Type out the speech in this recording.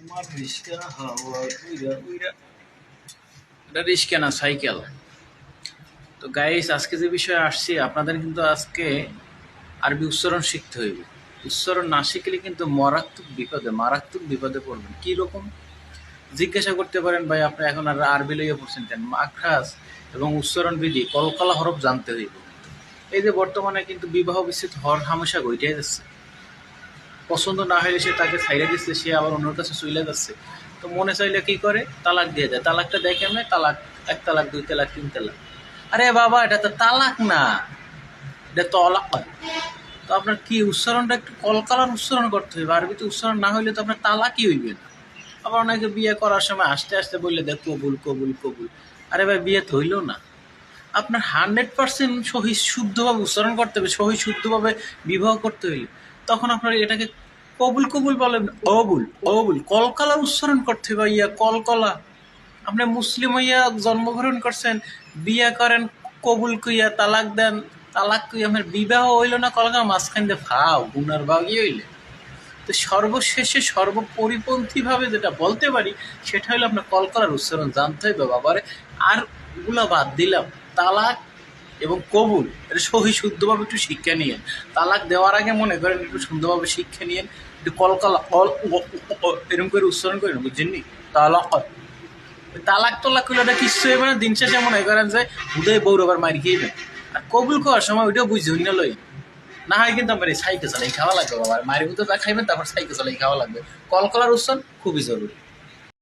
আমার রিস্কা হাওয়া উইরা উইরা, এটা রিস্কা না, সাইকেল। তো গাইস, আজকে যে বিষয়ে আসছি, আপনাদের কিন্তু আজকে আরবি উচ্চারণ শিখতে হইবে। উচ্চারণ না শিখলে কিন্তু মারাত্মক বিপদে পড়বেন। কি রকম জিজ্ঞাসা করতে পারেন, ভাই আপনি এখন আর আরবি লইয়া পড়ছেন কেন? মাখরাজ এবং উচ্চারণ বিধি কলকলা হরফ জানতে হইব। এই যে বর্তমানে কিন্তু বিবাহ বিচ্ছেদ হর হামেশা ঘইটাই যাচ্ছে। পছন্দ না হলে সে তাকে ছাইড়ে দিচ্ছে, সে আবার অন্যর কাছে চলে যাচ্ছে। তো মনে চাইলে কি করে, তালাক দিয়ে দেয়। তালাকটা দেয় কেমনে? তালাক, এক তালাক, দুই তালাক, তিন তালাক। আরে বাবা, এটা তো তালাক না, এটা তলাক। তো আপনার কি উচ্চারণটা একটু কলকালার উচ্চারণ করতে হবে। আরবিতে উচ্চারণ না হইলে তো আপনার তালাকই হইবে না। আবার অনেকে বিয়ে করার সময় আস্তে আস্তে বললে দেখ কবুল কবুল কবুল। আরে ভাই, বিয়ে তো হইল না। আপনার 100% সহি শুদ্ধভাবে উচ্চারণ করতে হবে। সহি শুদ্ধভাবে বিবাহ করতে হইলে তখন আপনার এটাকে কবুল কবুল বলেন, অবুল অবুল কলকলা উচ্চারণ করতে হবে। ইয়া কলকলা। আপনি মুসলিম হইয়া জন্মগ্রহণ করছেন, বিয়া করেন, কবুল কইয়া তালাক দেন, তালাক কইয়া আমার বিবাহ হইল না, কলকা মাঝখান দিয়ে ভাও গুনার ভাগই হইলে। তো সর্বশেষে সর্বপরিপন্থীভাবে যেটা বলতে পারি সেটা হলো আপনার কলকলার উচ্চারণ জানতে হবে বাবারে। আর ওগুলো বাদ দিলাম, তালাক এবং কবুল এটা সহি শুদ্ধভাবে একটু শিক্ষা নিয়েন। তালাক দেওয়ার আগে মনে করেন একটু সুন্দরভাবে শিক্ষা নিয়েন, একটু কলকলা এরকম করে উচ্চারণ করেন, বুঝছেন নি? তালাক, তালাক তোলাক করলে ওটা কিচ্ছু হবে না। দিন শেষে মনে করেন যে উদয় বৌরবার মারি খেয়েবেন। আর কবুল করার সময় ওইটাও বুঝছি না লই, না হয় কিন্তু আমার এই সাইকেল চালাই খাওয়া লাগবে বাবা। মায়ের মতো খাইবেন, তারপর সাইকেল চালাই খাওয়া লাগবে। কলকলার উচ্চারণ খুবই জরুরি।